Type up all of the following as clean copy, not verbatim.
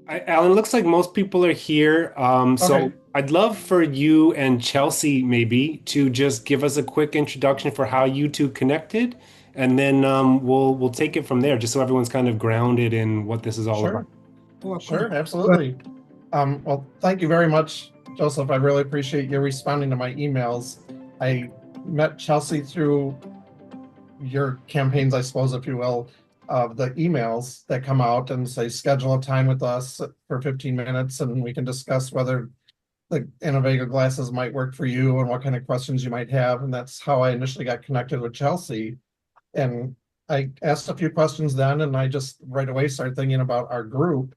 Alan, looks like most people are here. So Okay, I'd love for you and Chelsea maybe to just give us a quick introduction for how you two connected, and then we'll take it from there, just so everyone's kind of grounded in what this is all about. sure, sure, absolutely. Well, thank you very much, Joseph. I really appreciate you responding to my emails. I met Chelsea through your campaigns, I suppose, if you will, of the emails that come out and say schedule a time with us for 15 minutes and we can discuss whether the Innovega glasses might work for you and what kind of questions you might have. And that's how I initially got connected with Chelsea. And I asked a few questions then, and I just right away started thinking about our group.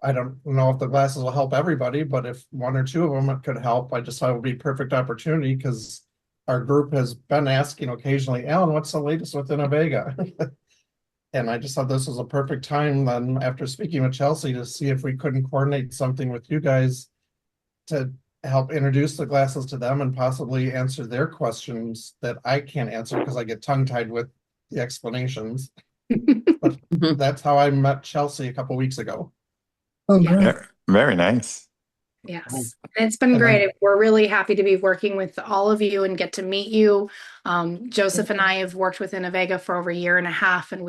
I don't know if the glasses will help everybody, but if one or two of them could help, I just thought it would be a perfect opportunity because our group has been asking occasionally, Alan, what's the latest with Innovega? And I just thought this was a perfect time then after speaking with Chelsea to see if we couldn't coordinate something with you guys to help introduce the glasses to them and possibly answer their questions that I can't answer because I get tongue tied with the explanations. But Mhm. that's how I met Chelsea a couple weeks ago. Oh, Yeah. great. Yeah, very nice. Yes. And it's been And then, great. We're really happy to be working with all of you and get to meet you. Joseph and I have worked with Innovega for over a year and a half, and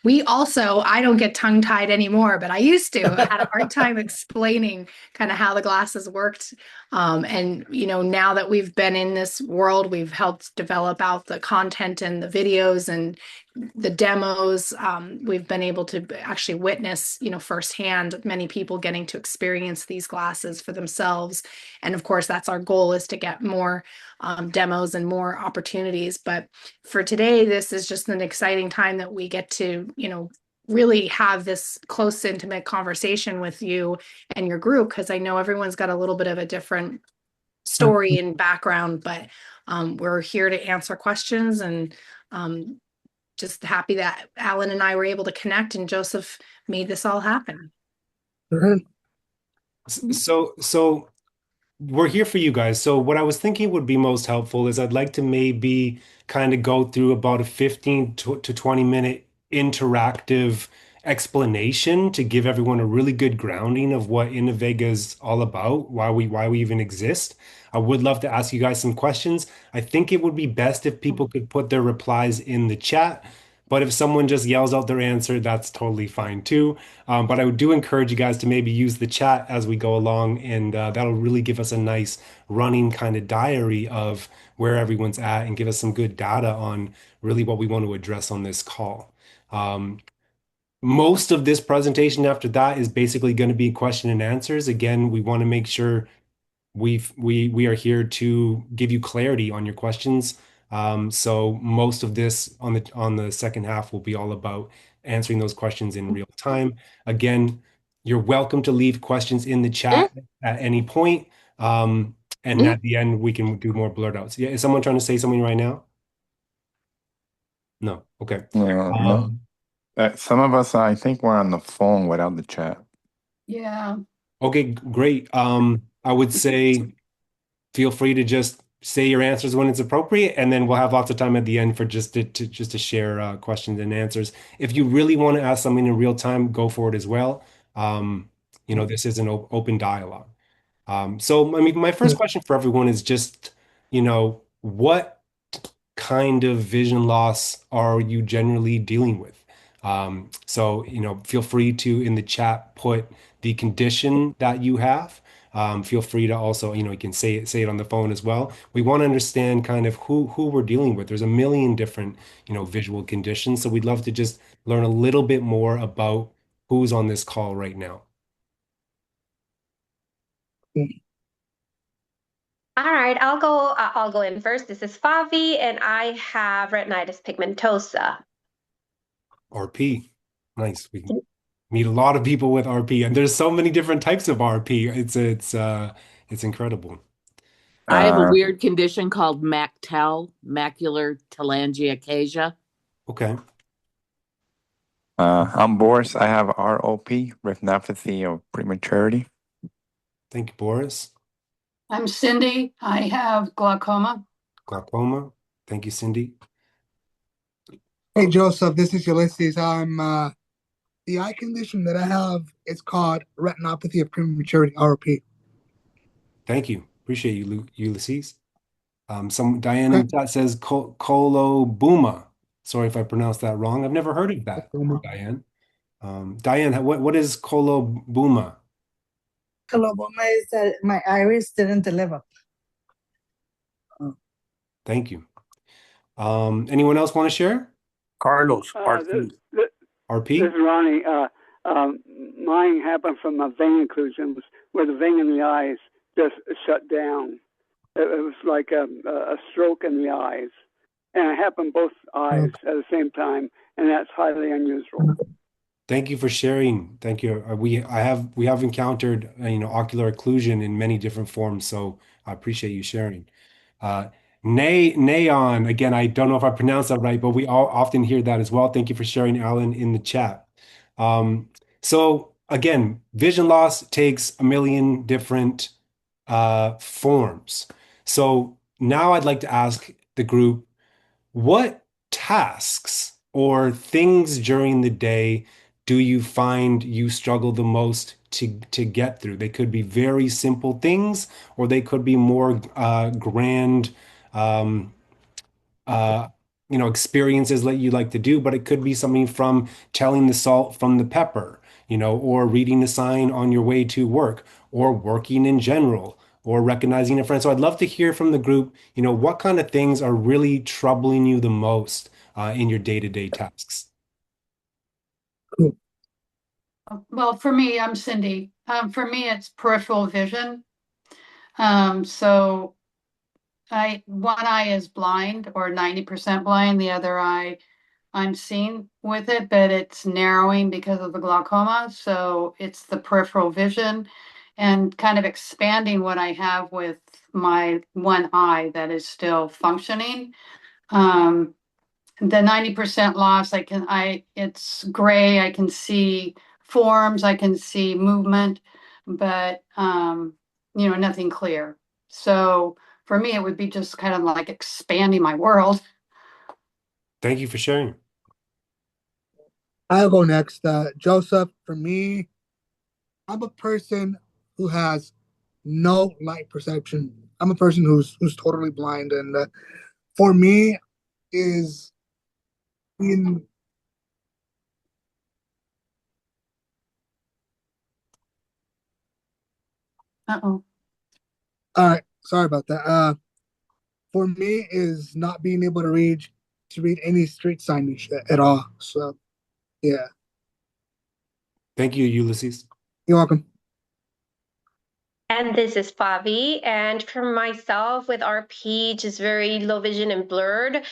we also, I don't get tongue-tied anymore, but I used to. I had a hard time explaining kind of how the glasses worked. And now that we've been in this world, we've helped develop out the content and the videos and the demos. We've been able to actually witness, firsthand many people getting to experience these glasses for themselves. And of course, that's our goal, is to get more demos and more opportunities. But for today, this is just an exciting time that we get to, really have this close, intimate conversation with you and your group, because I know everyone's got a little bit of a different story and background, but we're here to answer questions, and just happy that Alan and I were able to connect and Joseph made this all happen. Sure. So we're here for you guys. So what I was thinking would be most helpful is I'd like to maybe kind of go through about a 15 to 20 minute interactive explanation to give everyone a really good grounding of what Innovega is all about, why we even exist. I would love to ask you guys some questions. I think it would be best if people could put their replies in the chat. But if someone just yells out their answer, that's totally fine too. But I do encourage you guys to maybe use the chat as we go along, and that'll really give us a nice running kind of diary of where everyone's at and give us some good data on really what we want to address on this call. Um, Most of this presentation after that is basically going to be question and answers. Again, we want to make sure we are here to give you clarity on your questions. So most of this on the second half will be all about answering those questions in real time. Again, you're welcome to leave questions in the Mm, chat at any point. And mm. at the end, we can do more blurt outs. Yeah, is someone trying to say something right now? No. Okay. No, no. Um, Some of us, I think, were on the phone without the chat. Yeah. okay, great. I would say feel free to just say your answers when it's appropriate, and then we'll have lots of time at the end for just to share questions and answers. If you really want to ask something in real time, go for it as well. Um, this is an open dialogue. So, I mean, my first question for everyone is just, what kind of vision loss are you generally dealing with? So, feel free to in the chat put the condition that you have. Feel free to also, you can say it on the phone as well. We want to understand kind of who we're dealing with. There's a million different, visual conditions. So we'd love to just learn a little bit more about who's on this call right now. All right, I'll go in first. This is Favi, and I have retinitis pigmentosa. RP. Nice. We meet a lot of people with RP, and there's so many different types of RP. It's incredible. I have a Uh, weird condition called MACTEL, macular telangiectasia. Okay. I'm Boris. I have ROP, retinopathy of prematurity. Thank you, Boris. I'm Cindy. I have glaucoma. Glaucoma. Thank you, Cindy. Hey, Joseph, this is Ulysses. I'm The eye condition that I have is called retinopathy of prematurity, RP. Thank you. Appreciate you, Ulysses. Some Diane Okay. in chat says coloboma. Sorry if I pronounced that wrong. I've never heard of that, Diane. Diane, what is coloboma? Coloboma is that my iris didn't develop. Thank you. Anyone else want to share? Carlos, This RP? is Ronnie. Mine happened from a vein occlusion where the vein in the eyes just shut down. It was like a stroke in the eyes. And it happened both eyes at the same time, and that's highly unusual. Thank you for sharing. Thank you. We have encountered ocular occlusion in many different forms, so I appreciate you sharing. Neon, again, I don't know if I pronounced that right, but we all often hear that as well. Thank you for sharing, Alan, in the chat. So again, vision loss takes a million different forms. So now I'd like to ask the group, what tasks or things during the day do you find you struggle the most to get through? They could be very simple things, or they could be more grand, um, uh, experiences that you like to do. But it could be something from telling the salt from the pepper, or reading a sign on your way to work, or working in general, or recognizing a friend. So I'd love to hear from the group, what kind of things are really troubling you the most in your day-to-day tasks. Well, for me, I'm Cindy. For me, it's peripheral vision. So one eye is blind or 90% blind, the other eye I'm seeing with it, but it's narrowing because of the glaucoma. So it's the peripheral vision and kind of expanding what I have with my one eye that is still functioning. The 90% loss, it's gray. I can see forms, I can see movement, but, nothing clear. So for me, it would be just kind of like expanding my world. Thank you for sharing. I'll go next. Joseph, for me, I'm a person who has no light perception. I'm a person who's totally blind, and for me, is in Uh-oh. all right. Sorry about that. For me, is not being able to read any street signage at all. So, yeah, Thank you, Ulysses. you're welcome. And this is Favi. And for myself with RP, just very low vision and blurred.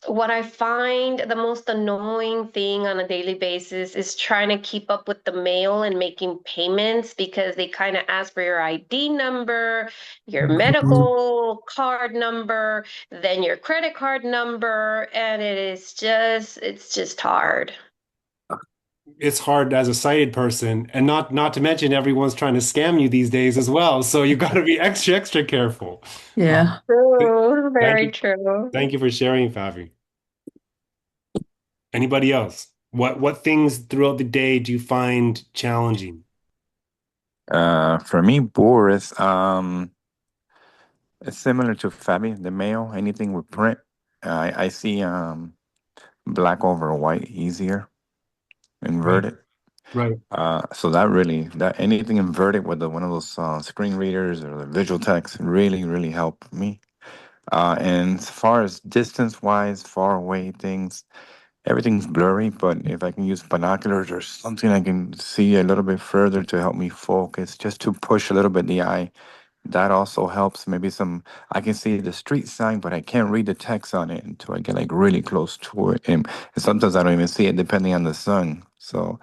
What I find the most annoying thing on a daily basis is trying to keep up with the mail and making payments because they kind of ask for your ID number, your medical card number, then your credit card number, and it's just hard. It's hard as a sighted person, and not to mention everyone's trying to scam you these days as well. So you got to be extra careful. Yeah. True, Thank very you. true. Thank you for sharing, Favi. Anybody else? What things throughout the day do you find challenging? For me, Boris, it's similar to Fabi, the mail, anything with print. I see black over white easier, Right. inverted. Right. So that anything inverted with one of those screen readers or the visual text really help me. And as far as distance wise, far away things, everything's blurry. But if I can use binoculars or something, I can see a little bit further to help me focus, just to push a little bit the eye. That also helps. Maybe I can see the street sign, but I can't read the text on it until I get like really close to it. And sometimes I don't even see it depending on the sun. So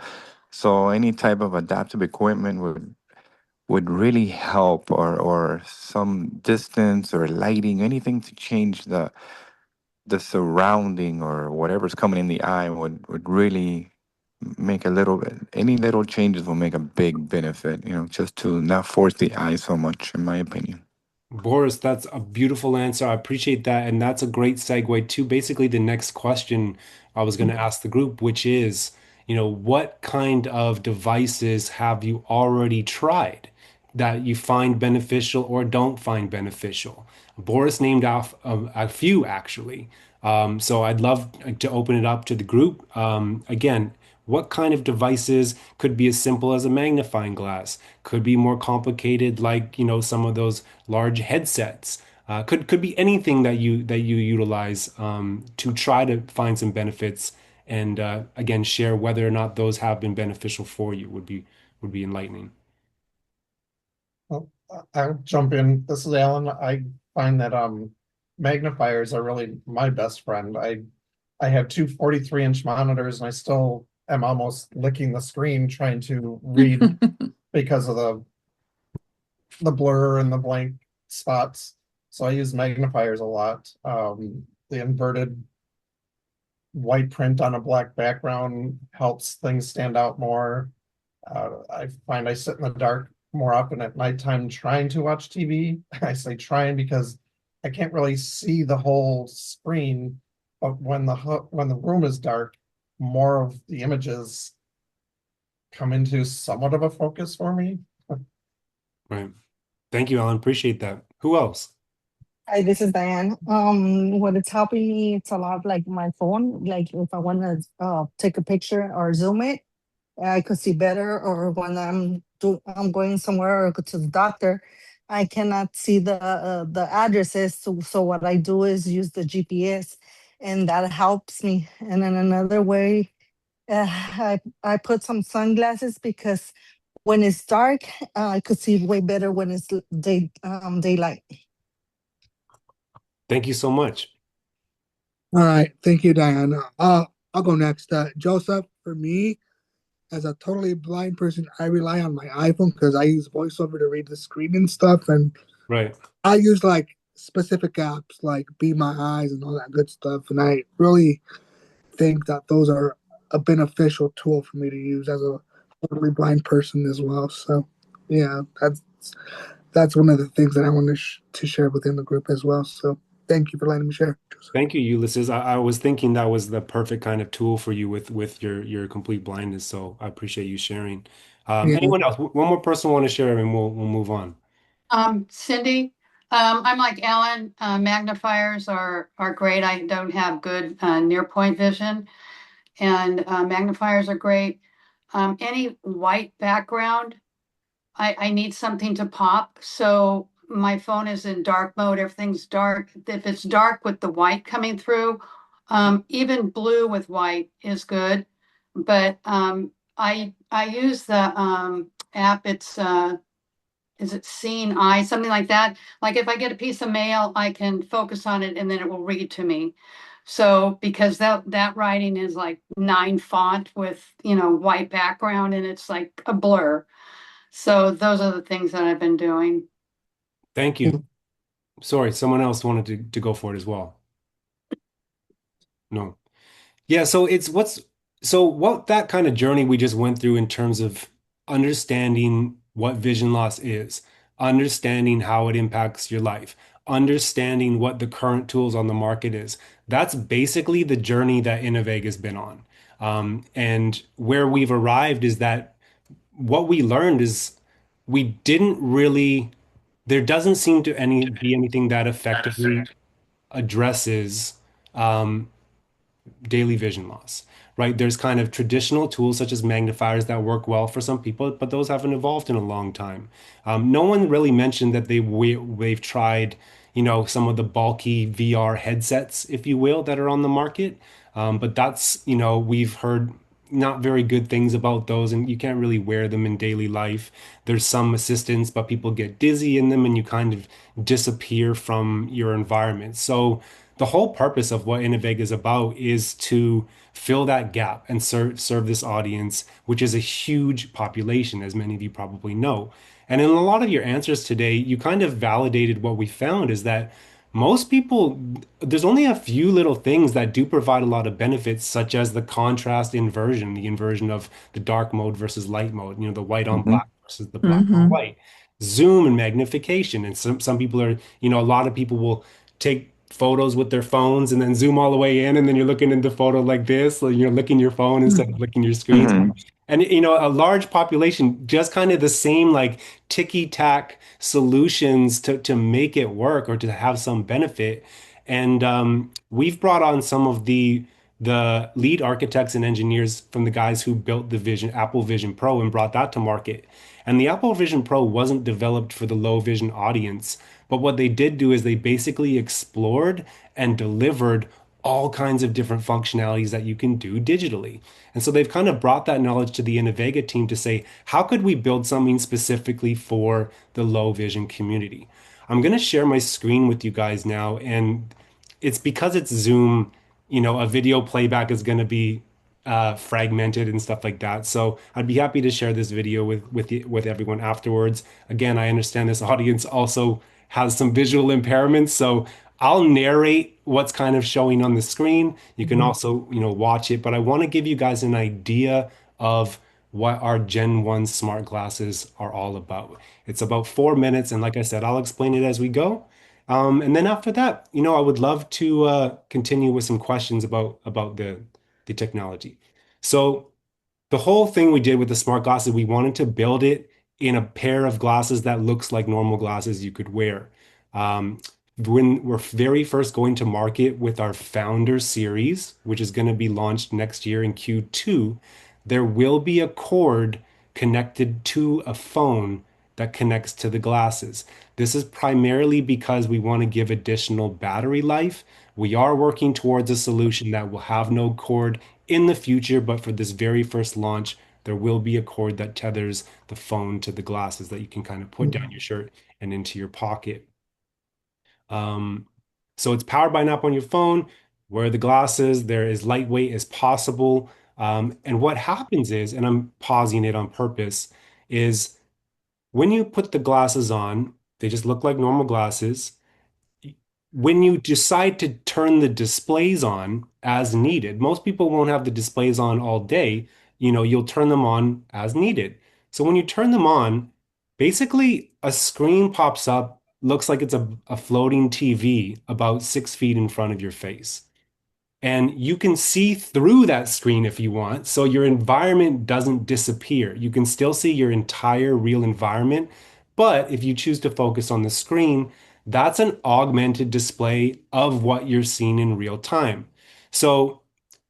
any type of adaptive equipment would really help, or some distance or lighting, anything to change the surrounding or whatever's coming in the eye would really make a little bit. Any little changes will make a big benefit, just to not force the eye so much, in my opinion. Boris, that's a beautiful answer. I appreciate that. And that's a great segue to basically the next question I was going to ask the group, which is, what kind of devices have you already tried that you find beneficial or don't find beneficial? Boris named off a few actually. So I'd love to open it up to the group. Again, what kind of devices could be as simple as a magnifying glass, could be more complicated, like, some of those large headsets. Could be anything that you utilize to try to find some benefits and again share whether or not those have been beneficial for you would be enlightening. Well, I'll jump in. This is Alan. I find that magnifiers are really my best friend. I have two 43-inch monitors and I still am almost licking the screen trying to read because of the blur and the blank spots. So I use magnifiers a lot. The inverted white print on a black background helps things stand out more. I find I sit in the dark more often at nighttime trying to watch TV. I say trying because I can't really see the whole screen, but when the room is dark, more of the images come into somewhat of a focus for me. Right. Thank you, Alan. Appreciate that. Who else? Hi, this is Diane. What it's helping me, it's a lot like my phone. Like if I want to take a picture or zoom it, I could see better. Or when I'm going somewhere or go to the doctor, I cannot see the addresses. So what I do is use the GPS, and that helps me. And then another way, I put some sunglasses because when it's dark, I could see way better when it's daylight. Thank you so much. All right, thank you, Diana. I'll go next. Joseph, for me, as a totally blind person, I rely on my iPhone because I use VoiceOver to read the screen and stuff, and Right. I use like specific apps like Be My Eyes and all that good stuff, and I really think that those are a beneficial tool for me to use as a totally blind person as well. So, yeah, that's one of the things that I want to share within the group as well. So, thank you for letting me share, Joseph. Thank you, Ulysses. I was thinking that was the perfect kind of tool for you with your complete blindness. So I appreciate you sharing. Yeah. Anyone else? One more person want to share, and we'll move on. Cindy, I'm like Alan. Magnifiers are great. I don't have good near point vision, and magnifiers are great. Any white background, I need something to pop. So my phone is in dark mode. Everything's dark. If it's dark with the white coming through, even blue with white is good. But I use the app. It's is it Seeing Eye, something like that. Like if I get a piece of mail, I can focus on it and then it will read to me. So because that writing is like 9 font with white background and it's like a blur. So those are the things that I've been doing. Thank you. Sorry, someone else wanted to go for it as well. No. Yeah, so what that kind of journey we just went through in terms of understanding what vision loss is, understanding how it impacts your life, understanding what the current tools on the market is. That's basically the journey that Innovega has been on. And where we've arrived is that what we learned is we didn't really, there doesn't seem to be anything that effectively addresses daily vision loss, right? There's kind of traditional tools such as magnifiers that work well for some people, but those haven't evolved in a long time. No one really mentioned that they've tried, some of the bulky VR headsets, if you will, that are on the market. But that's, we've heard not very good things about those, and you can't really wear them in daily life. There's some assistance, but people get dizzy in them, and you kind of disappear from your environment. So the whole purpose of what Innovega is about is to fill that gap and serve this audience, which is a huge population, as many of you probably know. And in a lot of your answers today, you kind of validated what we found is that most people, there's only a few little things that do provide a lot of benefits, such as the contrast inversion, the inversion of the dark mode versus light mode, the white on Hmm. black versus the black on white, zoom and magnification. And some people are, a lot of people will take photos with their phones and then zoom all the way in, and then you're looking into photo like this, so you're licking your phone instead of licking your screen. Hmm. And a large population, just kind of the same like ticky-tack solutions to make it work or to have some benefit. And we've brought on some of the lead architects and engineers from the guys who built the Vision, Apple Vision Pro, and brought that to market. And the Apple Vision Pro wasn't developed for the low vision audience, but what they did do is they basically explored and delivered all kinds of different functionalities that you can do digitally. And so they've kind of brought that knowledge to the Innovega team to say, how could we build something specifically for the low vision community? I'm going to share my screen with you guys now, and it's because it's Zoom, a video playback is going to be fragmented and stuff like that. So I'd be happy to share this video with everyone afterwards. Again, I understand this audience also has some visual impairments, so I'll narrate what's kind of showing on the screen. You can also, watch it, but I want to give you guys an idea of what our Gen 1 smart glasses are all about. It's about 4 minutes, and like I said, I'll explain it as we go. And then after that, I would love to continue with some questions about the technology. So the whole thing we did with the smart glasses, we wanted to build it in a pair of glasses that looks like normal glasses you could wear. Um, when we're very first going to market with our Founder series, which is going to be launched next year in Q2, there will be a cord connected to a phone that connects to the glasses. This is primarily because we want to give additional battery life. We are working towards a solution that will have no cord in the future, but for this very first launch, there will be a cord that tethers the phone to the glasses that you can kind of put down your shirt and into your pocket. Um, so it's powered by an app on your phone. Wear the glasses. They're as lightweight as possible. And what happens is, and I'm pausing it on purpose, is when you put the glasses on, they just look like normal glasses. When you decide to turn the displays on as needed, most people won't have the displays on all day. You'll turn them on as needed. So when you turn them on, basically a screen pops up, looks like it's a floating TV about 6 feet in front of your face. And you can see through that screen if you want. So your environment doesn't disappear. You can still see your entire real environment. But if you choose to focus on the screen, that's an augmented display of what you're seeing in real time. So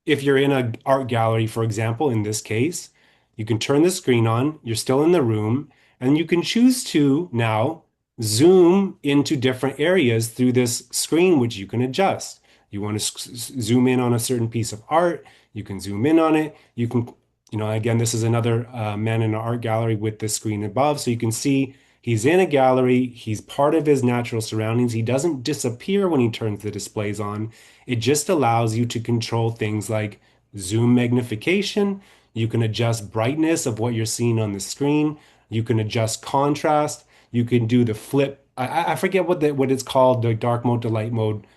if you're in an art gallery, for example, in this case, you can turn the screen on, you're still in the room, and you can choose to now zoom into different areas through this screen, which you can adjust. You want to zoom in on a certain piece of art, you can zoom in on it. You can, again, this is another man in an art gallery with the screen above. So you can see he's in a gallery, he's part of his natural surroundings. He doesn't disappear when he turns the displays on. It just allows you to control things like zoom magnification. You can adjust brightness of what you're seeing on the screen. You can adjust contrast. You can do the flip. I forget what it's called, the dark mode to light mode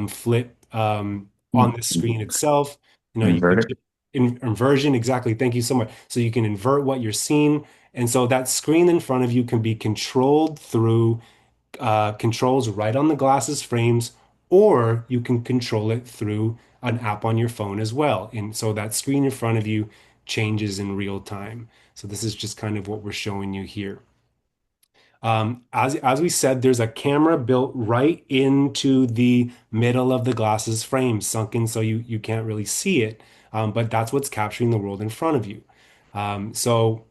flip on the screen itself. You can Invert it. inversion, exactly. Thank you so much. So you can invert what you're seeing. And so that screen in front of you can be controlled through controls right on the glasses frames, or you can control it through an app on your phone as well. And so that screen in front of you changes in real time. So this is just kind of what we're showing you here. As we said, there's a camera built right into the middle of the glasses frame, sunken so you can't really see it. But that's what's capturing the world in front of you. So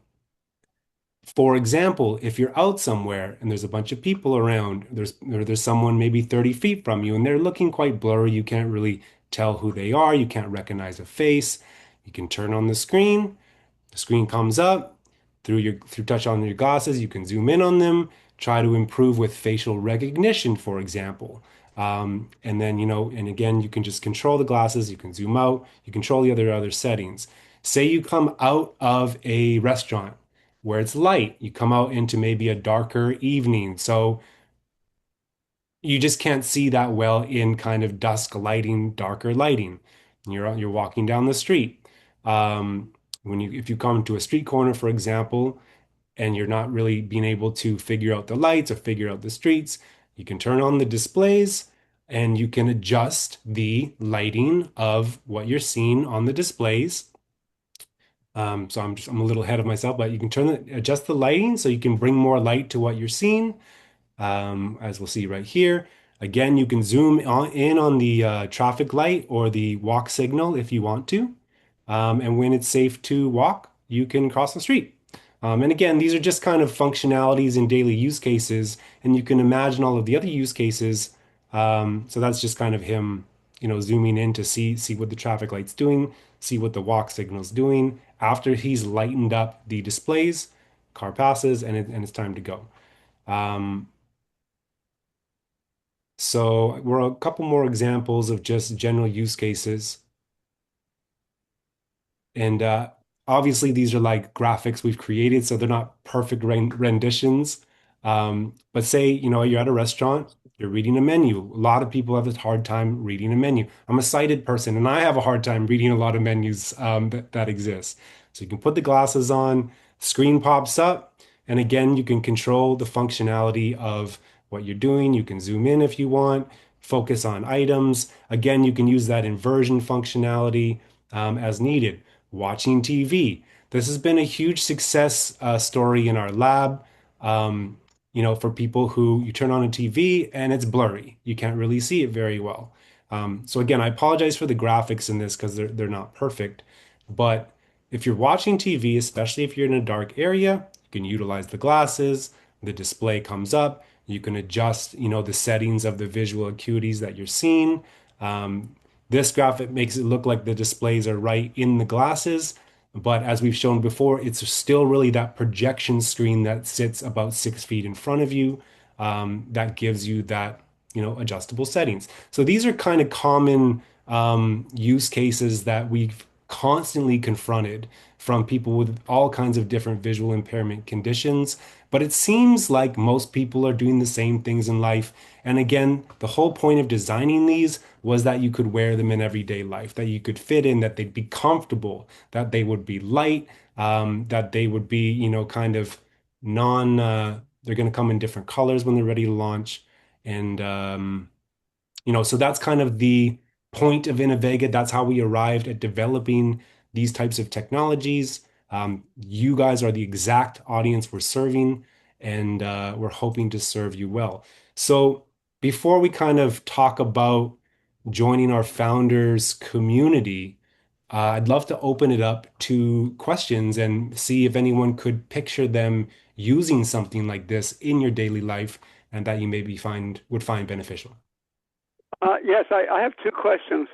for example, if you're out somewhere and there's a bunch of people around, there's someone maybe 30 feet from you and they're looking quite blurry, you can't really tell who they are, you can't recognize a face. You can turn on the screen comes up through touch on your glasses, you can zoom in on them, try to improve with facial recognition, for example. And then, and again, you can just control the glasses, you can zoom out, you control the other settings. Say you come out of a restaurant where it's light, you come out into maybe a darker evening. So you just can't see that well in kind of dusk lighting, darker lighting. You're walking down the street. If you come to a street corner, for example, and you're not really being able to figure out the lights or figure out the streets, you can turn on the displays. and you can adjust the lighting of what you're seeing on the displays. So I'm a little ahead of myself, but you can adjust the lighting so you can bring more light to what you're seeing, as we'll see right here. Again, you can zoom in on the traffic light or the walk signal if you want to. And when it's safe to walk, you can cross the street. And again, these are just kind of functionalities in daily use cases, and you can imagine all of the other use cases. So that's just kind of him, zooming in to see what the traffic light's doing, see what the walk signal's doing. After he's lightened up the displays, car passes, and it's time to go. Um, so we're a couple more examples of just general use cases. And obviously, these are like graphics we've created, so they're not perfect renditions. But say, you're at a restaurant, you're reading a menu. A lot of people have a hard time reading a menu. I'm a sighted person, and I have a hard time reading a lot of menus that exist. So you can put the glasses on, screen pops up, and again, you can control the functionality of what you're doing. You can zoom in if you want, focus on items. Again, you can use that inversion functionality as needed. Watching TV. This has been a huge success story in our lab. Um, for people who you turn on a TV and it's blurry, you can't really see it very well. So again, I apologize for the graphics in this because they're not perfect. But if you're watching TV, especially if you're in a dark area, you can utilize the glasses. The display comes up. You can adjust, the settings of the visual acuities that you're seeing. This graphic makes it look like the displays are right in the glasses, but as we've shown before, it's still really that projection screen that sits about 6 feet in front of you, that gives you that, adjustable settings. So these are kind of common use cases that we've constantly confronted from people with all kinds of different visual impairment conditions. But it seems like most people are doing the same things in life. And again, the whole point of designing these was that you could wear them in everyday life, that you could fit in, that they'd be comfortable, that they would be light, that they would be, kind of they're going to come in different colors when they're ready to launch. And, so that's kind of the point of Innovega. That's how we arrived at developing these types of technologies. You guys are the exact audience we're serving, and we're hoping to serve you well. So before we kind of talk about joining our founders community, I'd love to open it up to questions and see if anyone could picture them using something like this in your daily life and that you maybe would find beneficial. Yes, I have two questions.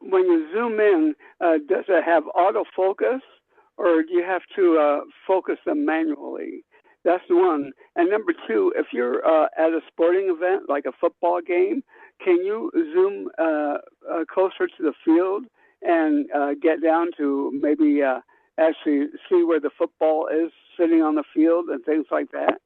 When you zoom in, does it have autofocus, or do you have to focus them manually? That's one. And number two, if you're at a sporting event like a football game, can you zoom closer to the field and get down to maybe actually see where the football is sitting on the field and things like that?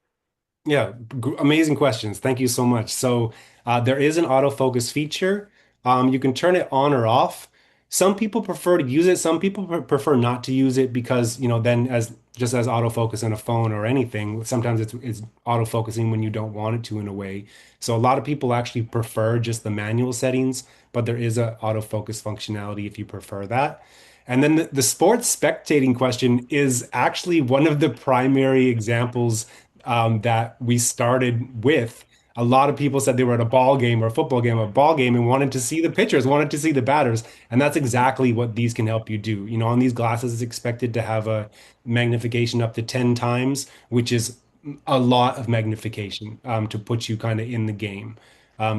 Yeah, amazing questions. Thank you so much. So there is an autofocus feature. You can turn it on or off. Some people prefer to use it. Some people prefer not to use it because, then as autofocus on a phone or anything, sometimes it's autofocusing when you don't want it to in a way. So a lot of people actually prefer just the manual settings, but there is a autofocus functionality if you prefer that. And then the sports spectating question is actually one of the primary examples that we started with. A lot of people said they were at a ball game or a football game, a ball game, and wanted to see the pitchers, wanted to see the batters. And that's exactly what these can help you do. On these glasses, it's expected to have a magnification up to 10 times, which is a lot of magnification to put you kind of in the game.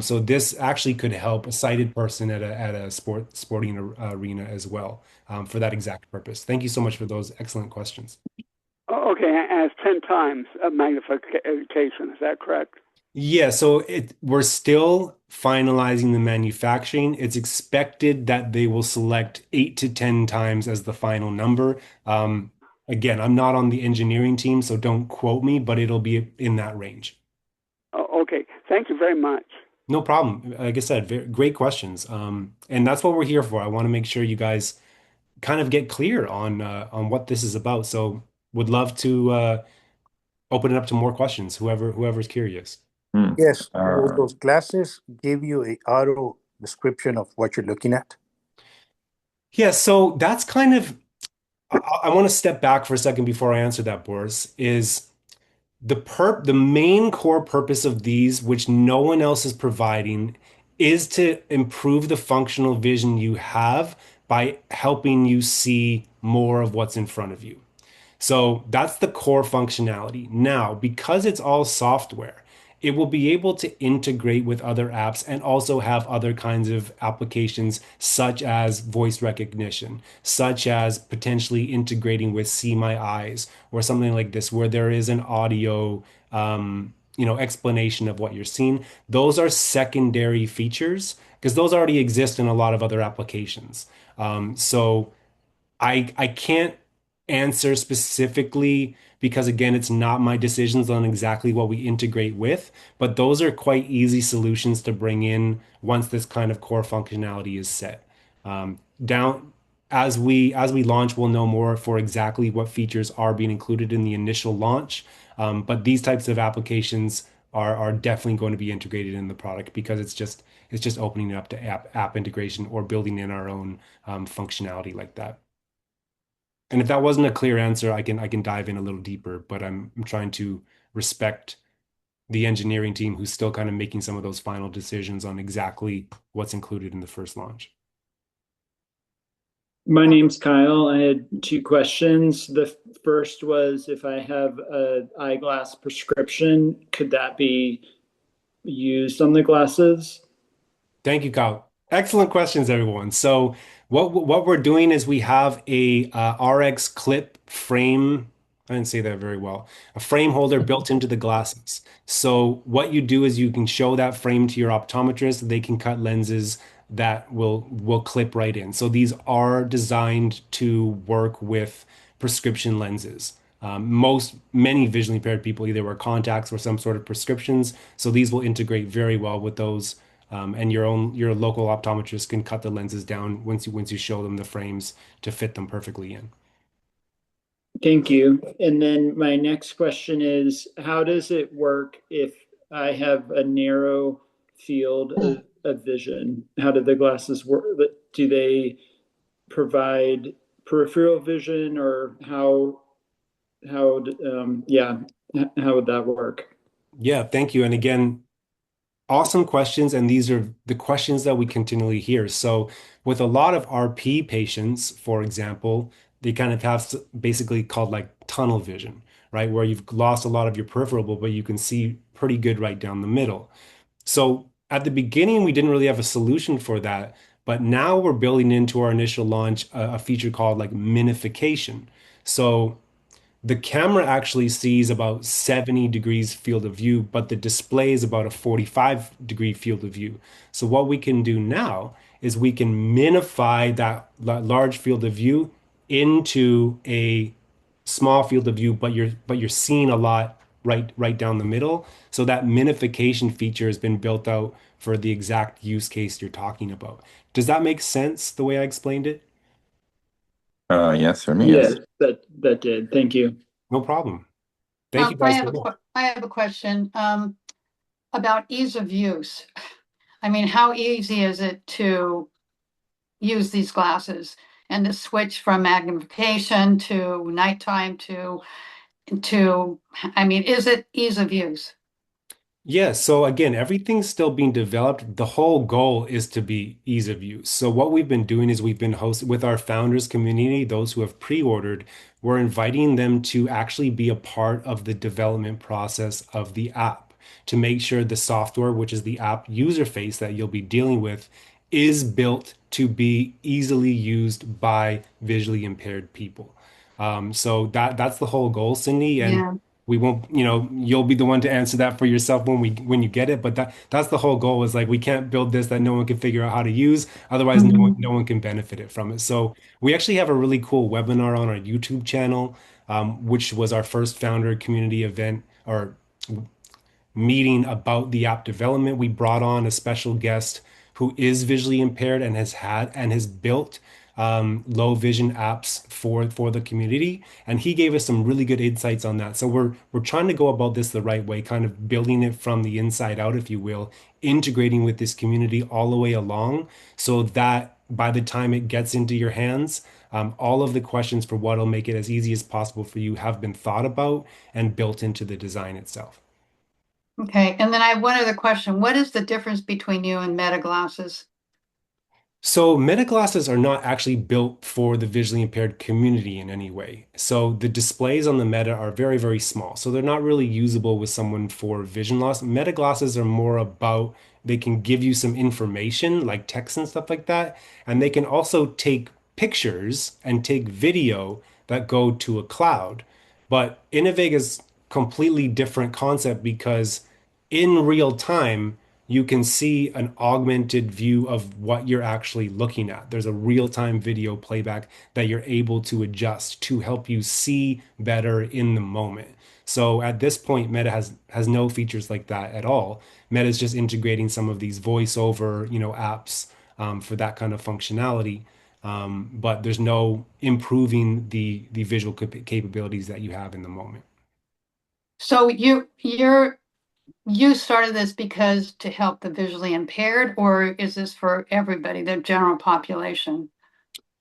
So this actually could help a sighted person at a sporting arena as well, for that exact purpose. Thank you so much for those excellent questions. Okay, and it's 10 times a magnification. Is that correct? Yeah, so we're still finalizing the manufacturing. It's expected that they will select 8 to 10 times as the final number. Again, I'm not on the engineering team, so don't quote me, but it'll be in that range. Oh, okay. Thank you very much. No problem. Like I said, great questions. And that's what we're here for. I want to make sure you guys kind of get clear on what this is about. So would love to open it up to more questions, whoever's curious. Hmm. Yes, will Uh, those glasses give you a auto description of what you're looking at? Yeah, so that's kind of, I want to step back for a second before I answer that, Boris, is the main core purpose of these, which no one else is providing, is to improve the functional vision you have by helping you see more of what's in front of you. So that's the core functionality. Now, because it's all software, it will be able to integrate with other apps and also have other kinds of applications, such as voice recognition, such as potentially integrating with See My Eyes or something like this, where there is an audio, explanation of what you're seeing. Those are secondary features because those already exist in a lot of other applications. So I can't answer specifically because again, it's not my decisions on exactly what we integrate with, but those are quite easy solutions to bring in once this kind of core functionality is set. Down as we launch, we'll know more for exactly what features are being included in the initial launch. But these types of applications are definitely going to be integrated in the product because it's just opening it up to app integration or building in our own functionality like that. And if that wasn't a clear answer, I can dive in a little deeper, but I'm trying to respect the engineering team who's still kind of making some of those final decisions on exactly what's included in the first launch. My name's Kyle. I had two questions. The first was if I have a eyeglass prescription, could that be used on the glasses? Thank you, Kyle. Excellent questions, everyone. So what we're doing is we have a RX clip frame. I didn't say that very well. A frame holder built into the glasses. So what you do is you can show that frame to your optometrist. They can cut lenses that will clip right in. So these are designed to work with prescription lenses. Many visually impaired people either wear contacts or some sort of prescriptions. So these will integrate very well with those. And your local optometrist can cut the lenses down once you show them the frames to fit them perfectly in. Thank you. And then my next question is, how does it work if I have a narrow field of vision? How do the glasses work? Do they provide peripheral vision, or yeah, how would that work? Yeah, thank you. And again, awesome questions, and these are the questions that we continually hear. So, with a lot of RP patients, for example, they kind of have basically called like tunnel vision, right? Where you've lost a lot of your peripheral, but you can see pretty good right down the middle. So, at the beginning, we didn't really have a solution for that, but now we're building into our initial launch a feature called like minification. So, the camera actually sees about 70 degrees field of view, but the display is about a 45-degree field of view. So what we can do now is we can minify that large field of view into a small field of view, but you're seeing a lot right down the middle. So that minification feature has been built out for the exact use case you're talking about. Does that make sense the way I explained it? yes, for me, Yes, yes. that did. Thank you. No problem. Thank you guys so much. I have a question about ease of use. I mean, how easy is it to use these glasses and to switch from magnification to nighttime I mean, is it ease of use? Yeah, so again, everything's still being developed. The whole goal is to be ease of use. So what we've been doing is we've been hosting with our founders community, those who have pre-ordered, we're inviting them to actually be a part of the development process of the app to make sure the software, which is the app user face that you'll be dealing with, is built to be easily used by visually impaired people. So that's the whole goal, Cindy. And Yeah. we won't, you'll be the one to answer that for yourself when you get it. But that's the whole goal is like we can't build this that no one can figure out how to use. Otherwise, no one can benefit it from it. So we actually have a really cool webinar on our YouTube channel, which was our first founder community event or meeting about the app development. We brought on a special guest who is visually impaired and has built low vision apps for the community, and he gave us some really good insights on that. So we're trying to go about this the right way, kind of building it from the inside out, if you will, integrating with this community all the way along, so that by the time it gets into your hands, all of the questions for what'll make it as easy as possible for you have been thought about and built into the design itself. Okay, and then I have one other question. What is the difference between you and Meta glasses? So Meta glasses are not actually built for the visually impaired community in any way. So the displays on the Meta are very, very small. So they're not really usable with someone for vision loss. Meta glasses are more about they can give you some information like text and stuff like that. And they can also take pictures and take video that go to a cloud. But Innovega's completely different concept because in real time, you can see an augmented view of what you're actually looking at. There's a real-time video playback that you're able to adjust to help you see better in the moment. So at this point, Meta has no features like that at all. Meta is just integrating some of these voiceover, apps for that kind of functionality. But there's no improving the visual capabilities that you have in the moment. So you started this because to help the visually impaired, or is this for everybody, the general population?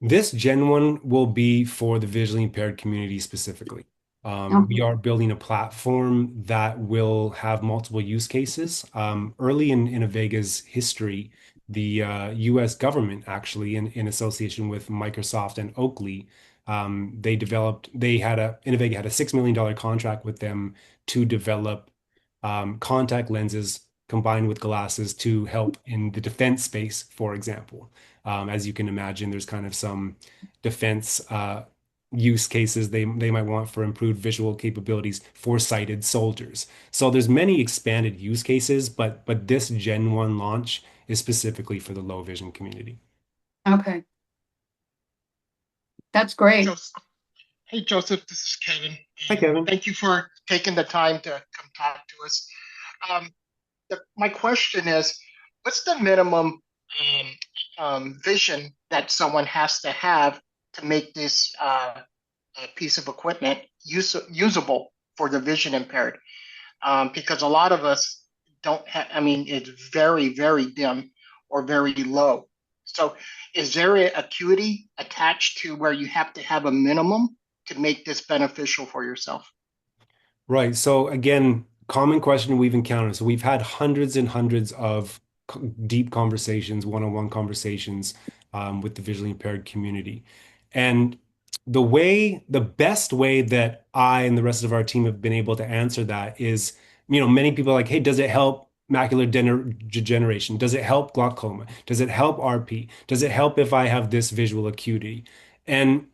This Gen 1 will be for the visually impaired community specifically. We are building a platform that will have multiple use cases. Early in Innovega's history, the US government actually, in association with Microsoft and Oakley, Innovega had a $6 million contract with them to develop contact lenses combined with glasses to help in the defense space, for example. As you can imagine, there's kind of some defense use cases they might want for improved visual capabilities for sighted soldiers. So there's many expanded use cases, but this Gen 1 launch is specifically for the low vision community. Okay. That's great. Joseph. Hey, Joseph, this is Kevin. Hi, Kevin. Thank you for taking the time to come talk to us. Um, my question is, what's the minimum vision that someone has to have to make this piece of equipment usable for the vision impaired? Because a lot of us don't have, I mean, it's very, very dim or very low. So is there an acuity attached to where you have to have a minimum to make this beneficial for yourself? Right. So again, common question we've encountered. So we've had hundreds and hundreds of deep conversations, one-on-one conversations with the visually impaired community. And the best way that I and the rest of our team have been able to answer that is, many people are like, hey, does it help macular degeneration? Does it help glaucoma? Does it help RP? Does it help if I have this visual acuity? And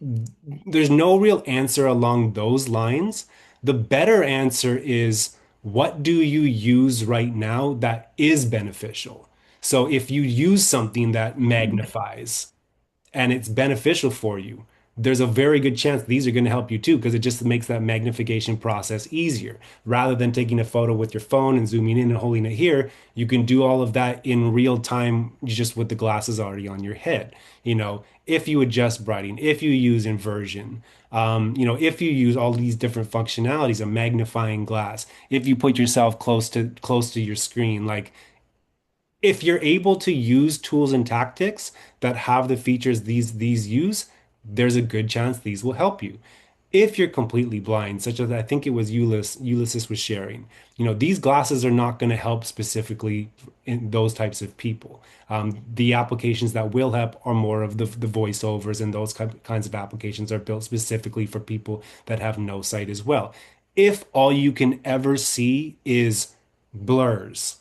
there's no real answer along those lines. The better answer is, what do you use right now that is beneficial? So if you use something that magnifies and it's beneficial for you, there's a very good chance these are going to help you too, because it just makes that magnification process easier. Rather than taking a photo with your phone and zooming in and holding it here, you can do all of that in real time just with the glasses already on your head. If you adjust brightening, if you use inversion, if you use all these different functionalities, a magnifying glass, if you put yourself close to your screen, like if you're able to use tools and tactics that have the features these use, there's a good chance these will help you. If you're completely blind, such as I think it was Ulysses was sharing, these glasses are not going to help specifically in those types of people. The applications that will help are more of the voiceovers, and those kinds of applications are built specifically for people that have no sight as well. If all you can ever see is blurs,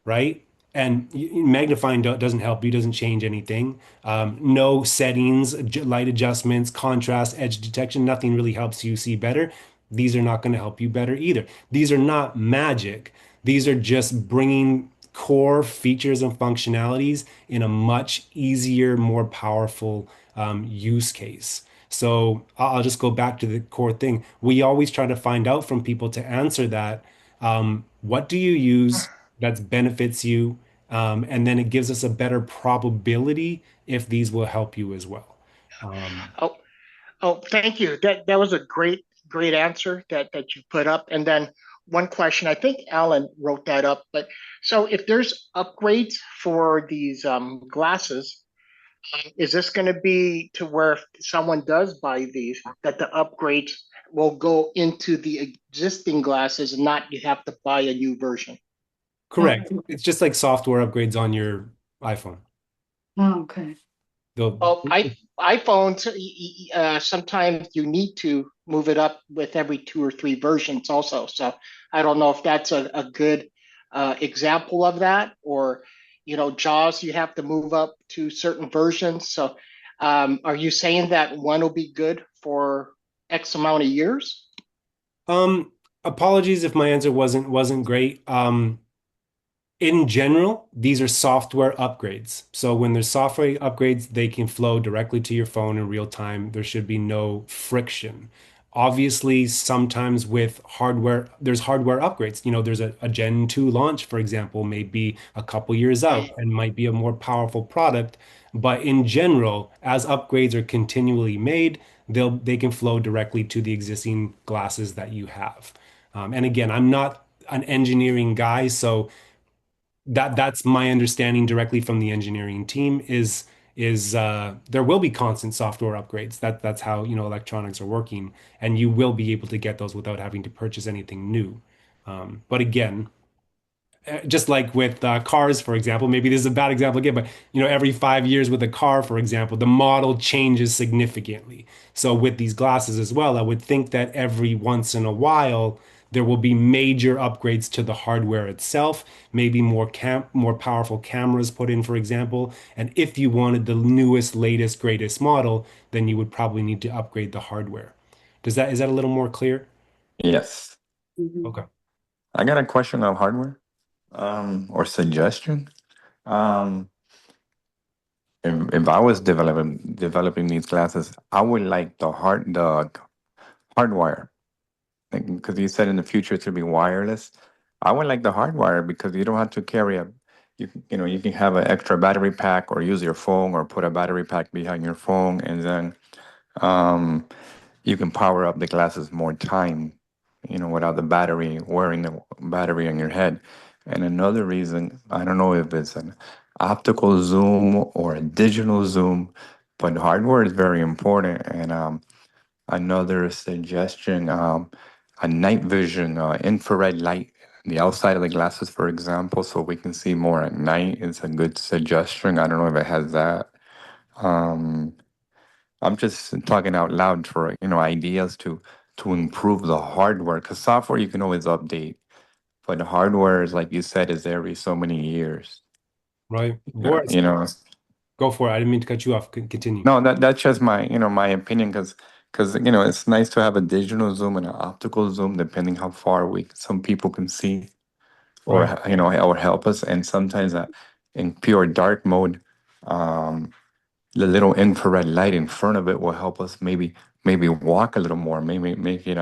right? And magnifying doesn't help you, doesn't change anything. No settings, light adjustments, contrast, edge detection, nothing really helps you see better. These are not going to help you better either. These are not magic. These are just bringing core features and functionalities in a much easier, more powerful use case. So I'll just go back to the core thing. We always try to find out from people to answer that. What do you use that benefits you? And then it gives us a better probability if these will help you as well. Oh, Oh, thank you. That was a great answer that you put up. And then one question, I think Alan wrote that up, but so if there's upgrades for these glasses, is this going to be to where if someone does buy these, that the upgrades will go into the existing glasses and not you have to buy a new version? Correct. It's just like software upgrades on your iPhone. Oh, okay. They'll, Well, iPhones, sometimes you need to move it up with every two or three versions also. So I don't know if that's a good example of that, or JAWS, you have to move up to certain versions. So are you saying that one will be good for X amount of years? um, apologies if my answer wasn't great. In general, these are software upgrades. So when there's software upgrades, they can flow directly to your phone in real time. There should be no friction. Obviously, sometimes with hardware, there's hardware upgrades. There's a Gen 2 launch, for example, may be a couple years out and might be a more powerful product. But in general, as upgrades are continually made, they can flow directly to the existing glasses that you have. And again, I'm not an engineering guy, so that's my understanding directly from the engineering team is there will be constant software upgrades. That's how electronics are working, and you will be able to get those without having to purchase anything new. But again, just like with cars, for example, maybe this is a bad example again, but every 5 years with a car, for example, the model changes significantly. So with these glasses as well, I would think that every once in a while there will be major upgrades to the hardware itself, maybe more powerful cameras put in, for example. And if you wanted the newest, latest, greatest model, then you would probably need to upgrade the hardware. Is that a little more clear? Yes. Mhm. Okay. I got a question on hardware, or suggestion. Um, if I was developing these classes, I would like the hardwire. Because you said in the future it's gonna be wireless. I would like the hardwire because you don't have to carry you can have an extra battery pack or use your phone or put a battery pack behind your phone, and then um, you can power up the glasses more time, without the battery wearing the battery on your head. And another reason, I don't know if it's an optical zoom or a digital zoom, but hardware is very important. And another suggestion, a night vision, infrared light, the outside of the glasses, for example, so we can see more at night is a good suggestion. I don't know if it has that. Um, I'm just talking out loud for ideas to improve the hardware, because software you can always update, but the hardware is like you said is every so many years. Right. Yeah, Boris, go for it. I didn't mean to cut you off. Continue. no, that's just my opinion, because it's nice to have a digital zoom and an optical zoom depending how far we some people can see, or Right. or help us, and sometimes in pure dark mode. Um, the little infrared light in front of it will help us maybe walk a little more, maybe make it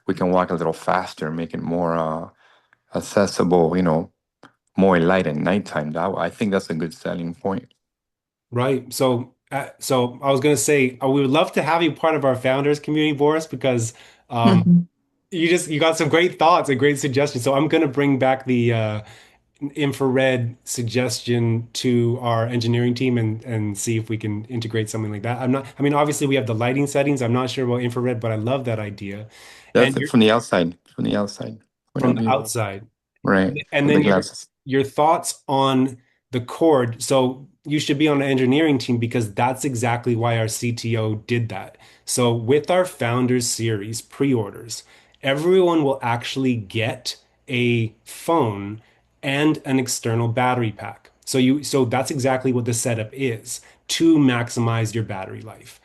we can walk a little faster, make it more accessible, more light at nighttime. I think that's a good selling point. Right. So I was going to say, we would love to have you part of our founders community, Boris, because um, Mhm. you got some great thoughts and great suggestions. So I'm going to bring back the infrared suggestion to our engineering team and see if we can integrate something like that. I mean, obviously we have the lighting settings. I'm not sure about infrared, but I love that idea. That's And it you're from the outside point from of the view, outside. right? And Of the then glasses. your thoughts on the cord. So you should be on the engineering team because that's exactly why our CTO did that. So with our founders series pre-orders, everyone will actually get a phone and an external battery pack. So that's exactly what the setup is to maximize your battery life.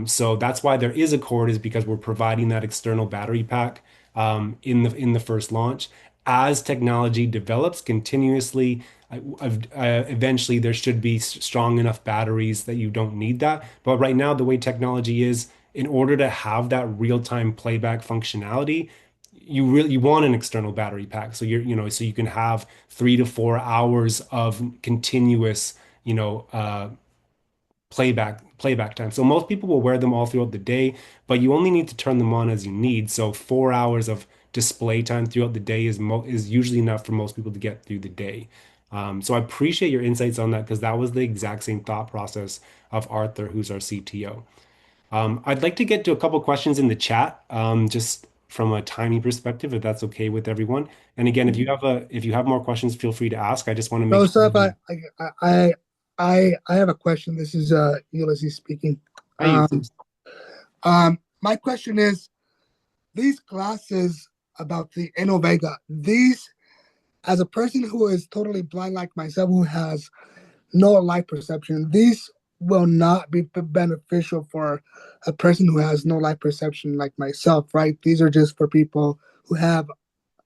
So that's why there is a cord, is because we're providing that external battery pack in the first launch. As technology develops continuously, eventually there should be strong enough batteries that you don't need that. But right now, the way technology is, in order to have that real-time playback functionality, you want an external battery pack. So so you can have 3 to 4 hours of continuous, playback playback time. So most people will wear them all throughout the day, but you only need to turn them on as you need. So 4 hours of display time throughout the day is usually enough for most people to get through the day. So I appreciate your insights on that because that was the exact same thought process of Arthur, who's our CTO. I'd like to get to a couple questions in the chat, just from a timing perspective, if that's okay with everyone. And again, if you have more questions, feel free to ask. I just want to make sure. Joseph, I have a question. This is Ulysses speaking. Hi, Ulysses. My question is, these glasses about the Innovega, these, as a person who is totally blind like myself, who has no light perception, these will not be beneficial for a person who has no light perception like myself, right? These are just for people who have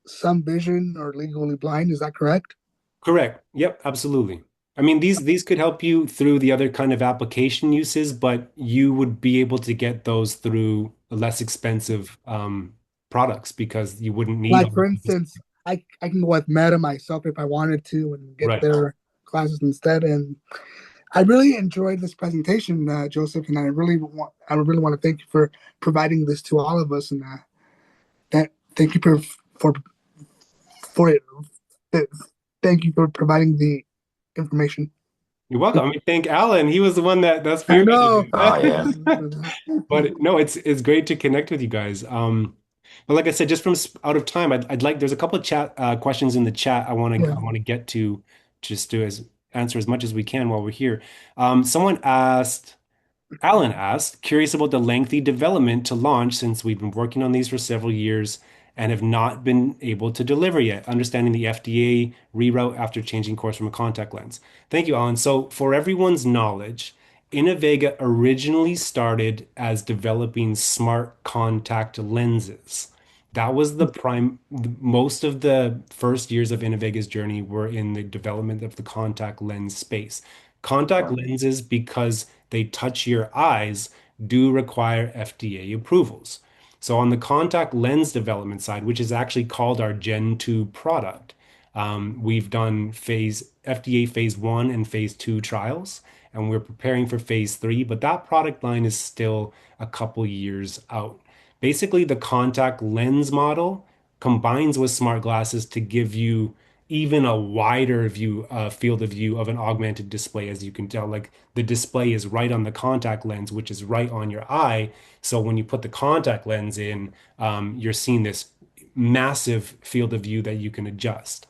some vision or legally blind. Is that correct? Correct. Yep, absolutely. I mean, these could help you through the other kind of application uses, but you would be able to get those through less expensive products because you wouldn't need Like all for of this. instance, I can go with Meta myself if I wanted to and get Right. their classes instead. And I really enjoyed this presentation, Joseph, and I really want to thank you for providing this to all of us. And that thank you for it. Thank you for providing the information. You're welcome. I mean, thank Alan. He was the one that I spearheaded know. Oh yeah. it. But no, it's great to connect with you guys. But like I said, just from out of time, I'd like there's a couple of chat questions in the chat Yeah. I want to get to just to answer as much as we can while we're here. Alan asked, curious about the lengthy development to launch since we've been working on these for several years and have not been able to deliver yet, understanding the FDA reroute after changing course from a contact lens. Thank you, Alan. So, for everyone's knowledge, Innovega originally started as developing smart contact lenses. That was most of the first years of Innovega's journey were in the development of the contact lens space. Contact lenses, because they touch your eyes, do require FDA approvals. So on the contact lens development side, which is actually called our Gen 2 product, we've done FDA phase 1 and phase 2 trials, and we're preparing for phase 3, but that product line is still a couple years out. Basically, the contact lens model combines with smart glasses to give you even a wider field of view of an augmented display. As you can tell, like the display is right on the contact lens, which is right on your eye. So when you put the contact lens in, you're seeing this massive field of view that you can adjust.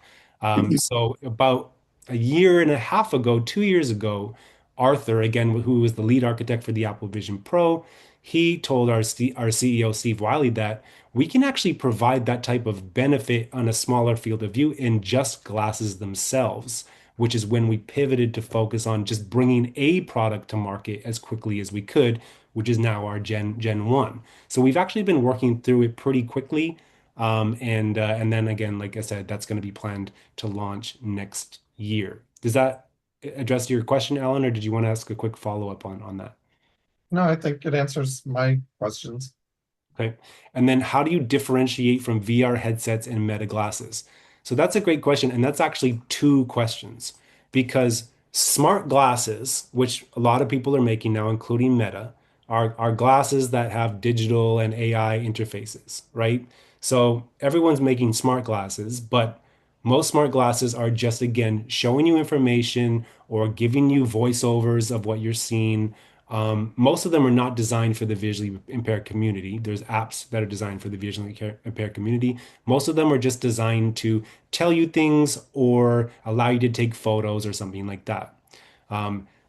So about a year and a half ago, 2 years ago, Arthur, again, who was the lead architect for the Apple Vision Pro, he told our CEO, Steve Wiley, that we can actually provide that type of benefit on a smaller field of view in just glasses themselves, which is when we pivoted to focus on just bringing a product to market as quickly as we could, which is now our Gen 1. So we've actually been working through it pretty quickly. And then again, like I said, that's going to be planned to launch next year. Does that address your question, Alan, or did you want to ask a quick follow-up on that? No, I think it answers my questions. Okay. And then how do you differentiate from VR headsets and Meta glasses? So that's a great question. And that's actually two questions because smart glasses, which a lot of people are making now, including Meta, are glasses that have digital and AI interfaces, right? So everyone's making smart glasses, but most smart glasses are just, again, showing you information or giving you voiceovers of what you're seeing. Most of them are not designed for the visually impaired community. There's apps that are designed for the visually impaired community. Most of them are just designed to tell you things or allow you to take photos or something like that.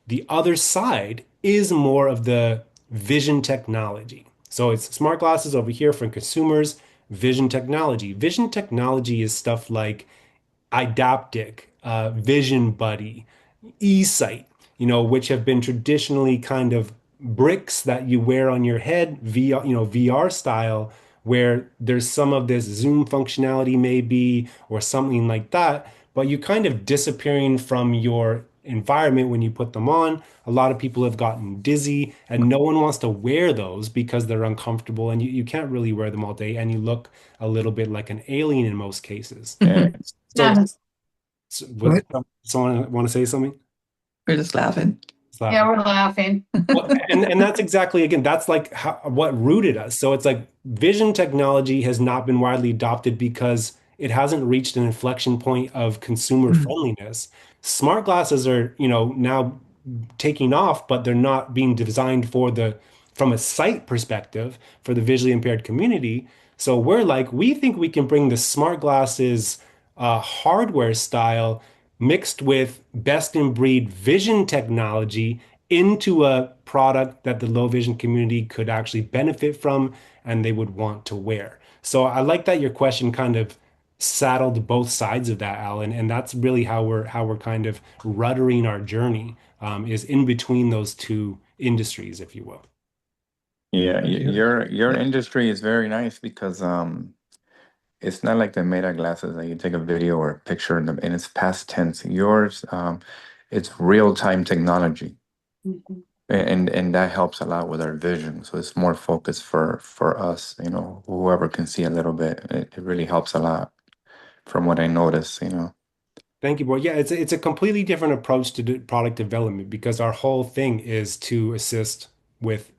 The other side is more of the vision technology. So it's smart glasses over here for consumers, vision technology. Vision technology is stuff like Idaptic, Vision Buddy, eSight, which have been traditionally kind of bricks that you wear on your head, VR, VR style, where there's some of this zoom functionality maybe or something like that, but you're kind of disappearing from your environment when you put them on. A lot of people have gotten dizzy, and no one wants to wear those because they're uncomfortable, and you can't really wear them all day, and you look a little bit like an alien in most cases. Yeah. So, Yes. would someone want to say something? We're just laughing. Yeah, we're laughing. Well, and that's exactly again, that's like what rooted us. So it's like vision technology has not been widely adopted because it hasn't reached an inflection point of consumer friendliness. Smart glasses are, now taking off, but they're not being designed from a sight perspective for the visually impaired community. So we're like, we think we can bring the smart glasses hardware style mixed with best in breed vision technology into a product that the low vision community could actually benefit from and they would want to wear. So I like that your question kind of saddled both sides of that, Alan, and that's really how we're kind of ruddering our journey, is in between those two industries, if you will. Yeah, Thank you. your Yeah. industry is very nice because it's not like the Meta glasses that you take a video or a picture and it's past tense. Yours, it's real-time technology. Mhm. And that helps a lot with our vision. So it's more focused for us, whoever can see a little bit. It really helps a lot from what I notice. Thank you, boy. Yeah, it's a completely different approach to product development because our whole thing is to assist with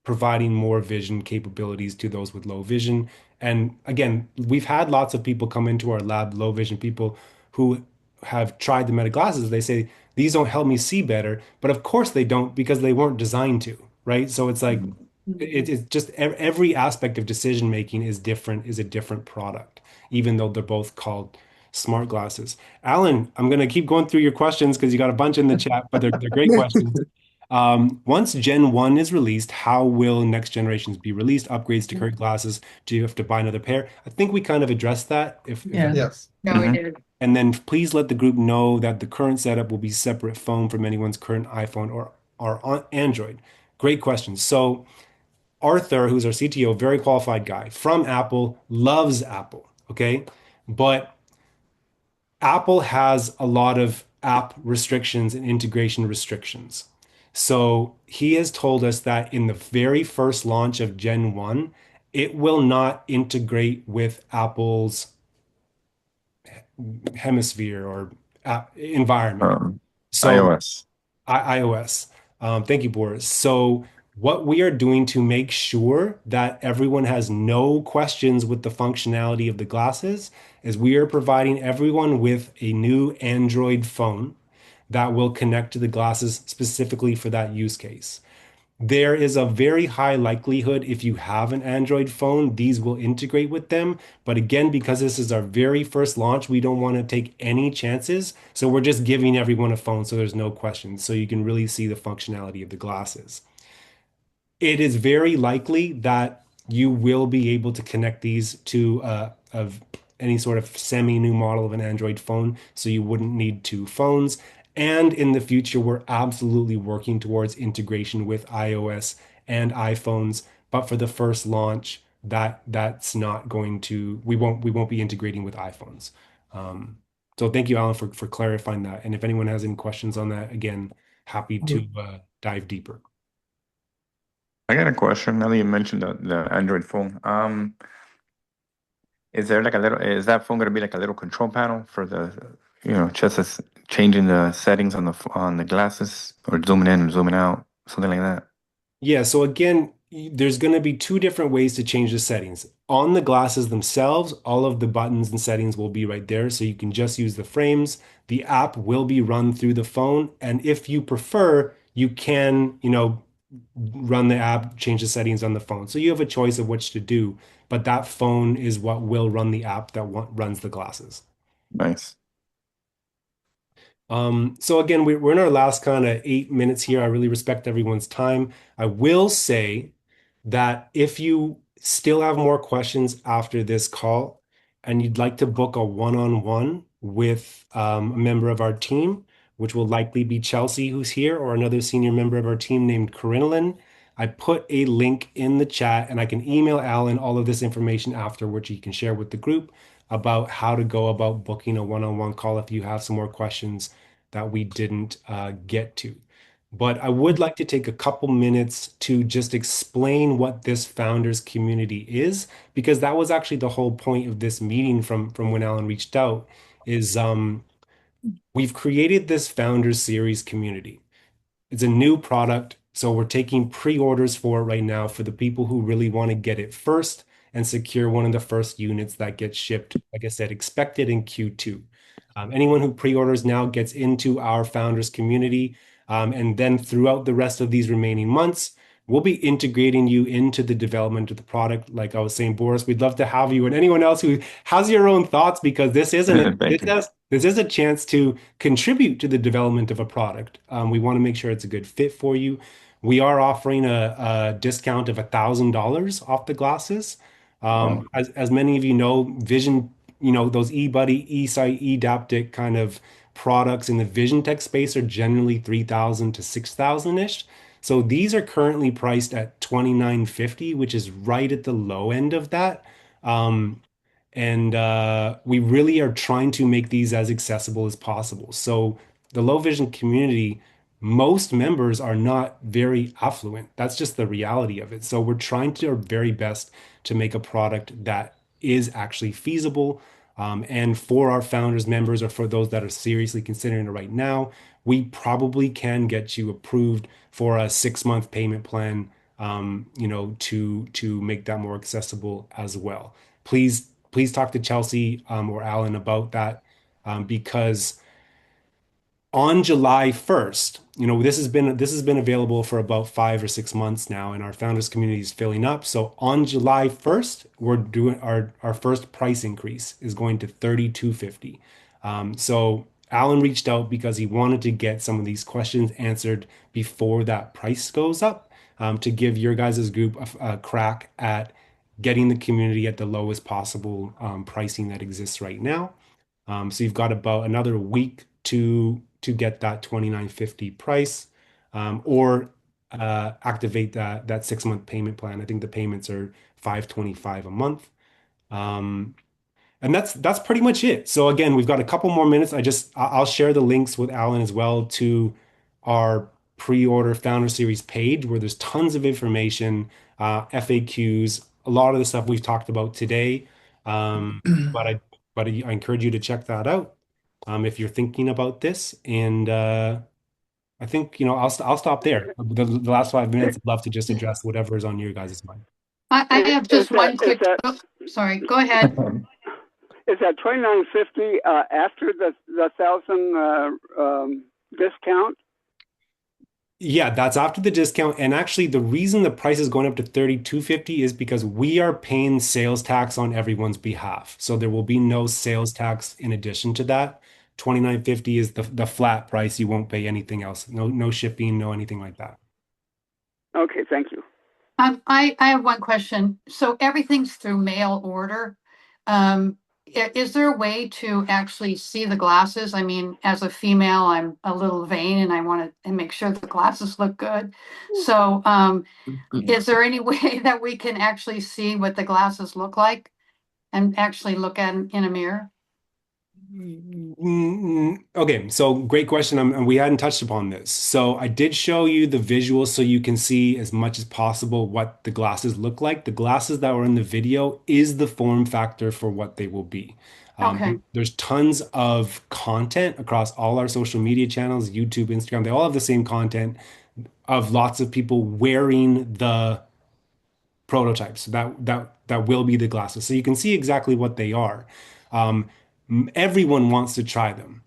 providing more vision capabilities to those with low vision. And again, we've had lots of people come into our lab, low vision people who have tried the Meta glasses. They say, these don't help me see better. But of course they don't because they weren't designed to, right? So it's like, it's just every aspect of decision making is different, is a different product, even though they're both called smart glasses. Alan, I'm going to keep going through your questions because you got a bunch in the chat, but they're great questions. Once Gen 1 is released, how will next generations be released? Upgrades to current glasses? Do you have to buy another pair? I think we kind of addressed that. If Yeah. Yes. Yeah, we did. and then please let the group know that the current setup will be separate phone from anyone's current iPhone or on Android. Great question. So Arthur, who's our CTO, very qualified guy from Apple, loves Apple. Okay, but Apple has a lot of app restrictions and integration restrictions. So he has told us that in the very first launch of Gen 1, it will not integrate with Apple's hemisphere or environment. So iOS. iOS. Thank you, Boris. So, what we are doing to make sure that everyone has no questions with the functionality of the glasses is we are providing everyone with a new Android phone that will connect to the glasses specifically for that use case. There is a very high likelihood if you have an Android phone, these will integrate with them. But again, because this is our very first launch, we don't want to take any chances. So we're just giving everyone a phone so there's no questions. So you can really see the functionality of the glasses. It is very likely that you will be able to connect these to of any sort of semi-new model of an Android phone, so you wouldn't need two phones. And in the future, we're absolutely working towards integration with iOS and iPhones. But for the first launch, that's not going to we won't be integrating with iPhones. Um, so thank you, Alan, for clarifying that. And if anyone has any questions on that, again, happy to dive deeper. I got a question now that you mentioned the Android phone. Is that phone going to be like a little control panel for just as changing the settings on the glasses or zooming in and zooming out, something like that? Yeah, so again, there's going to be two different ways to change the settings. On the glasses themselves, all of the buttons and settings will be right there, so you can just use the frames. The app will be run through the phone, and if you prefer, you can, run the app, change the settings on the phone. So you have a choice of which to do, but that phone is what will run the app that runs the glasses. Nice. So again, we're in our last kind of 8 minutes here. I really respect everyone's time. I will say that if you still have more questions after this call and you'd like to book a one-on-one with a member of our team, which will likely be Chelsea, who's here, or another senior member of our team named Corinne, I put a link in the chat and I can email Alan all of this information after, which he can share with the group about how to go about booking a one-on-one call if you have some more questions that we didn't get to. But I would like to take a couple minutes to just explain what this founders community is, because that was actually the whole point of this meeting from when Alan reached out, is we've created this founders series community. It's a new product, so we're taking pre-orders for it right now for the people who really want to get it first and secure one of the first units that gets shipped, like I said, expected in Q2. Anyone who pre-orders now gets into our founders community, and then throughout the rest of these remaining months, we'll be integrating you into the development of the product. Like I was saying, Boris, we'd love to have you and anyone else who has your own thoughts, because Thank you. this is a chance to contribute to the development of a product. We want to make sure it's a good fit for you. We are offering a discount of $1,000 off the glasses. Wow. As many of you know, vision, those eBuddy, eSight, eDaptic kind of products in the vision tech space are generally 3,000 to 6,000 ish. So these are currently priced at 29.50, which is right at the low end of that. Um, and we really are trying to make these as accessible as possible. So the low vision community, most members are not very affluent. That's just the reality of it. So we're trying to our very best to make a product that is actually feasible. And for our founders members, or for those that are seriously considering it right now, we probably can get you approved for a 6-month payment plan, to make that more accessible as well. Please talk to Chelsea, or Alan about that, because on July 1st, this has been available for about 5 or 6 months now, and our founders community is filling up. So on July 1st, we're doing our first price increase is going to 32.50. So Alan reached out because he wanted to get some of these questions answered before that price goes up, to give your guys' group a crack at getting the community at the lowest possible pricing that exists right now. So you've got about another week to get that 29.50 price, or activate that 6-month payment plan. I think the payments are 525 a month. Um, and that's pretty much it. So again, we've got a couple more minutes. I'll share the links with Alan as well to our pre-order founder series page, where there's tons of information, FAQs, a lot of the stuff we've talked about today. Um, but I but I encourage you to check that out, if you're thinking about this. And I think I'll stop there. The last 5 minutes, I'd love to just address whatever is on your guys' mind. I have Is just that one is quick, that oh, sorry, go ahead. is that 29.50 after the thousand discount? Yeah, that's after the discount. And actually, the reason the price is going up to 32.50 is because we are paying sales tax on everyone's behalf. So there will be no sales tax in addition to that. 29.50 is the flat price. You won't pay anything else. No shipping, no anything like that. Okay, thank you. I have one question. So everything's through mail order. Is there a way to actually see the glasses? I mean, as a female, I'm a little vain and I want to make sure the glasses look good. So, is there any way that we can actually see what the glasses look like and actually look at them in a mirror? Okay, so great question. And we hadn't touched upon this. So I did show you the visuals so you can see as much as possible what the glasses look like. The glasses that were in the video is the form factor for what they will be. Okay. There's tons of content across all our social media channels, YouTube, Instagram. They all have the same content of lots of people wearing the prototypes that will be the glasses. So you can see exactly what they are. Um, Everyone wants to try them.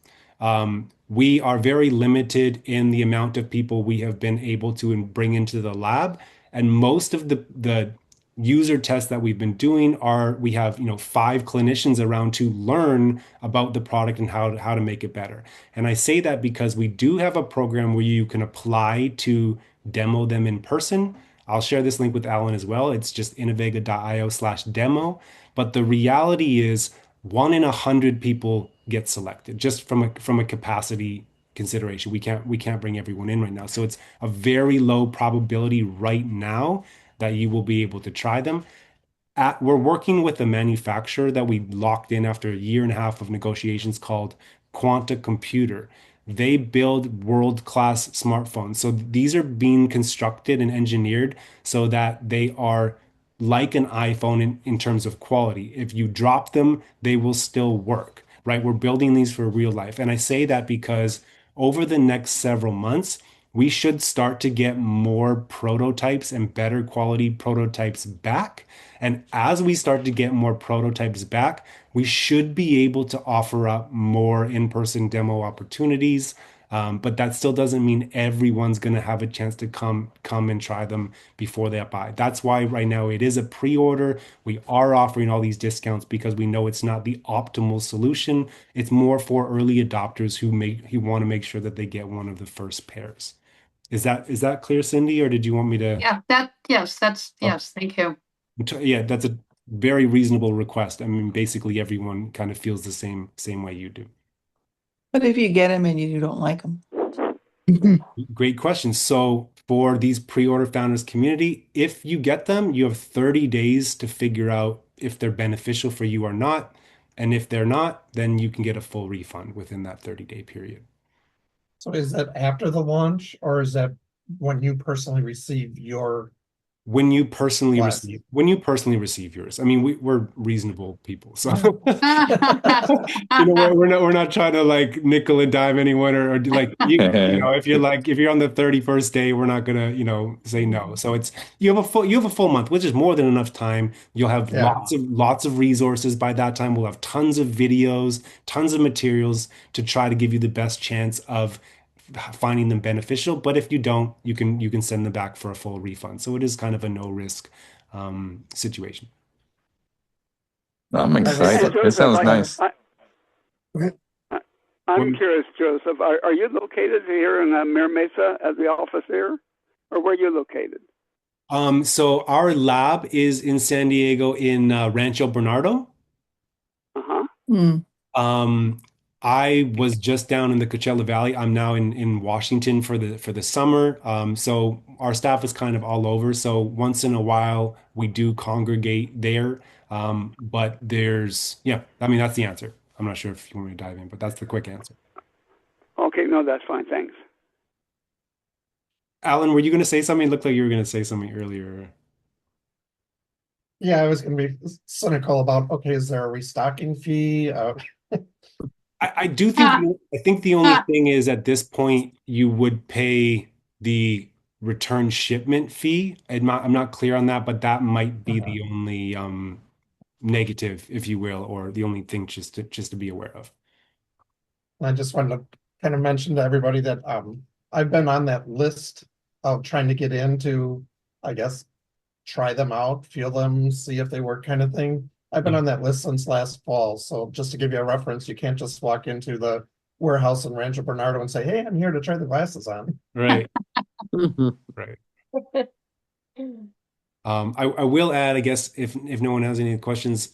We are very limited in the amount of people we have been able to bring into the lab, and most of the user tests that we've been doing are we have 5 clinicians around to learn about the product and how to make it better. And I say that because we do have a program where you can apply to demo them in person. I'll share this link with Alan as well. It's just innovega.io/demo. But the reality is 1 in 100 people get selected just from a capacity consideration. We can't bring everyone in right now. So it's a very low probability right now that you will be able to try them. We're working with a manufacturer that we locked in after a year and a half of negotiations called Quanta Computer. They build world-class smartphones. So these are being constructed and engineered so that they are like an iPhone in terms of quality. If you drop them, they will still work, right? We're building these for real life. And I say that because over the next several months, we should start to get more prototypes and better quality prototypes back. And as we start to get more prototypes back, we should be able to offer up more in-person demo opportunities. But that still doesn't mean everyone's going to have a chance to come and try them before they buy. That's why right now it is a pre-order. We are offering all these discounts because we know it's not the optimal solution. It's more for early adopters who want to make sure that they get one of the first pairs. Is that clear, Cindy, or did you want me to? Yeah, Oh, yes, thank you. yeah, that's a very reasonable request. I mean, basically everyone kind of feels the same way you do. What if you get them and you don't like them? Great question. So for these pre-order founders community, if you get them, you have 30 days to figure out if they're beneficial for you or not. And if they're not, then you can get a full refund within that 30-day period. So is that after the launch, or is that when you personally receive your When you personally glasses? receive yours. I mean, we're reasonable people. So Oh. we're not trying to like nickel and dime anyone or do like if you're on the 31st day, we're not gonna, say no. So it's you have a full month, which is more than enough time. You'll have Yeah. lots of resources by that time. We'll have tons of videos, tons of materials to try to give you the best chance of finding them beneficial. But if you don't, you can send them back for a full refund. So it is kind of a no risk situation. I'm Like I excited. said, It Joseph, sounds nice. I'm When- curious, Joseph. Are you located here in Mira Mesa at the office here, or where are you located? So our lab is in San Diego in Rancho Bernardo. Uh-huh. Hmm. Um, I was just down in the Coachella Valley. I'm now in Washington for the summer. So our staff is kind of all over. So once in a while we do congregate there. But yeah, I mean that's the answer. I'm not sure if you want me to dive in, but that's the quick answer. Okay, no, that's fine. Thanks. Alan, were you going to say something? It looked like you were going to say something earlier. Yeah, I was going to be cynical about, okay, is there a restocking fee? I do think I think the only thing is at this point you would pay the return shipment fee. I'm not clear on that, but that might be the only negative, if you will, or the only thing just to be aware of. I just wanted to kind of mention to everybody that I've been on that list of trying to get into, I guess, try them out, feel them, see if they work kind of thing. I've been on that list since last fall. So just to give you a reference, you can't just walk into the warehouse in Rancho Bernardo and say, hey, I'm here to try the glasses on. Right. Right. I will add, I guess, if no one has any questions,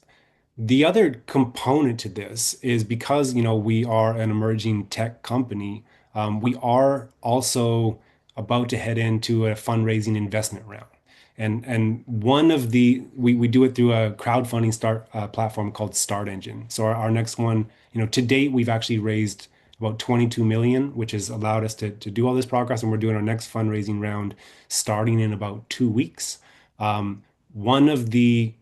the other component to this is because, we are an emerging tech company, we are also about to head into a fundraising investment round. And one of we do it through a crowdfunding start platform called Start Engine. So our next one, to date, we've actually raised about 22 million, which has allowed us to do all this progress. And we're doing our next fundraising round starting in about 2 weeks. One of the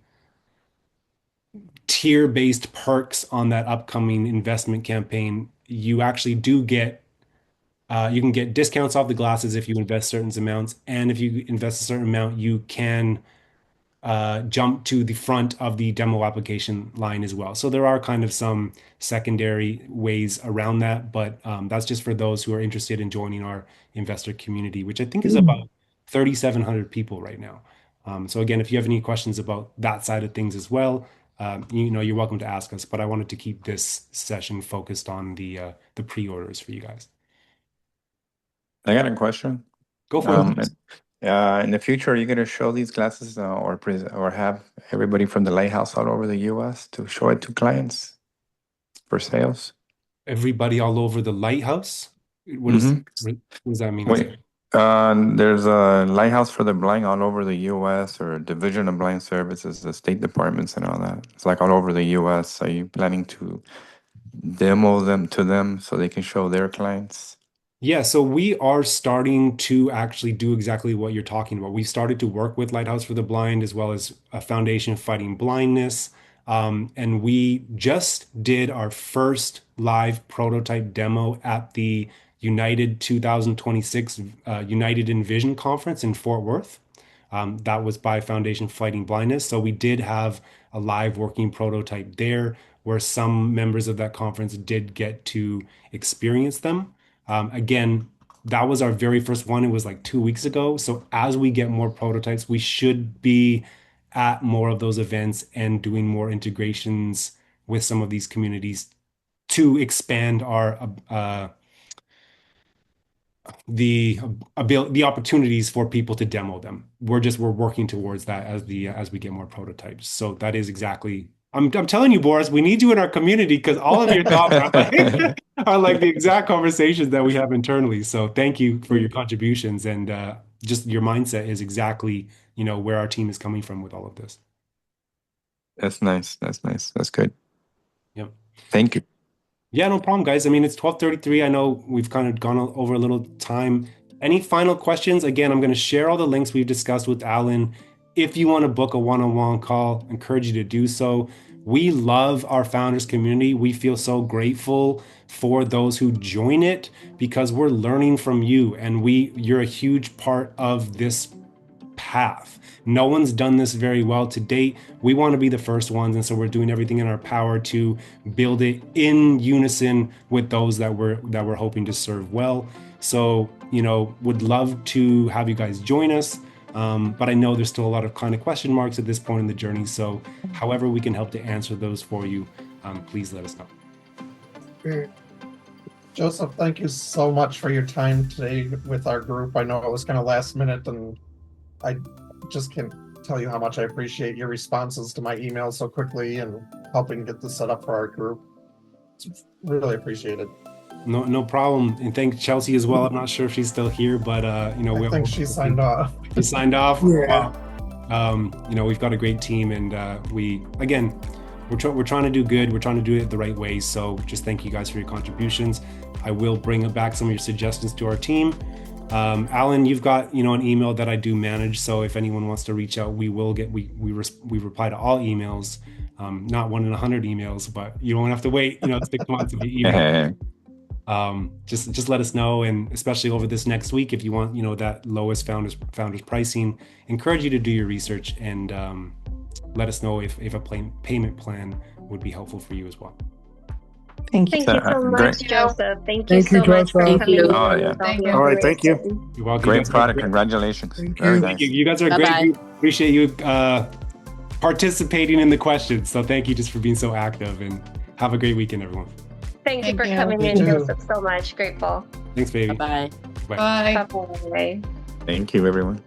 tier-based perks on that upcoming investment campaign, you actually do get you can get discounts off the glasses if you invest certain amounts, and if you invest a certain amount, you can jump to the front of the demo application line as well. So there are kind of some secondary ways around that, but that's just for those who are interested in joining our investor community, which I think is about 3,700 people right now. So again, if you have any questions about that side of things as well, you're welcome to ask us. But I wanted to keep this session focused on the pre-orders for you guys. I got a question. Go for it. In the future, are you going to show these glasses or have everybody from the lighthouse all over the U.S. to show it to clients for sales? Everybody all over the lighthouse? What does that mean? Wait, there's a lighthouse for the blind all over the U.S. or Division of Blind Services, the state departments and all that. It's like all over the U.S. Are you planning to demo them to them so they can show their clients? Yeah, so we are starting to actually do exactly what you're talking about. We started to work with Lighthouse for the Blind as well as a foundation fighting blindness. And we just did our first live prototype demo at the United 2026 United in Vision conference in Fort Worth. That was by Foundation Fighting Blindness. So we did have a live working prototype there where some members of that conference did get to experience them. Again, that was our very first one. It was like 2 weeks ago. So as we get more prototypes, we should be at more of those events and doing more integrations with some of these communities to expand our the opportunities for people to demo them. We're working towards that as we get more prototypes. So that is exactly. I'm telling you, Boris, we need you in our community because all of your thoughts are like the exact conversations that we have internally. So thank you for your contributions, and just your mindset is exactly, where our team is coming from with all of this. That's nice. That's nice. That's good. Yep. Thank you. Yeah, no problem, guys. I mean, it's 12:33. I know we've kind of gone over a little time. Any final questions? Again, I'm going to share all the links we've discussed with Alan. If you want to book a one-on-one call, I encourage you to do so. We love our founders community. We feel so grateful for those who join it because we're learning from you, and you're a huge part of this path. No one's done this very well to date. We want to be the first ones, and so we're doing everything in our power to build it in unison with those that we're hoping to serve well. So, would love to have you guys join us. But I know there's still a lot of kind of question marks at this point in the journey. So however we can help to answer those for you, please let us know. Great. Joseph, thank you so much for your time today with our group. I know it was kind of last minute, and I just can't tell you how much I appreciate your responses to my emails so quickly and helping get this set up for our group. It's really appreciated. No problem. And thank Chelsea as well. I'm not sure if she's still here, but I think she signed off. She signed off. Yeah. We've got a great team, and we're trying to do good. We're trying to do it the right way. So just thank you guys for your contributions. I will bring back some of your suggestions to our team. Alan, you've got an email that I do manage. So if anyone wants to reach out, we reply to all emails. Not 1 in 100 emails, but you don't have to wait 6 months to get email. Just let us know, and especially over this next week, if you want that lowest founders pricing, encourage you to do your research and let us know if a payment plan would be helpful for you as well. Thank you. Thank you so much, Great. Joseph. Thank you Thank you, so much for Joseph. coming in. Oh, yeah. Thank you. All right, thank you. You're welcome. Great product. Congratulations. Thank Very you. nice. You guys are great. Bye-bye. We appreciate you participating in the questions. So thank you just for being so active, and have a great weekend, everyone. Thank you Thank for you. coming You in, too. Joseph, so much. Grateful. Thanks, baby. Bye. Bye. Bye. Bye-bye. Thank you, everyone.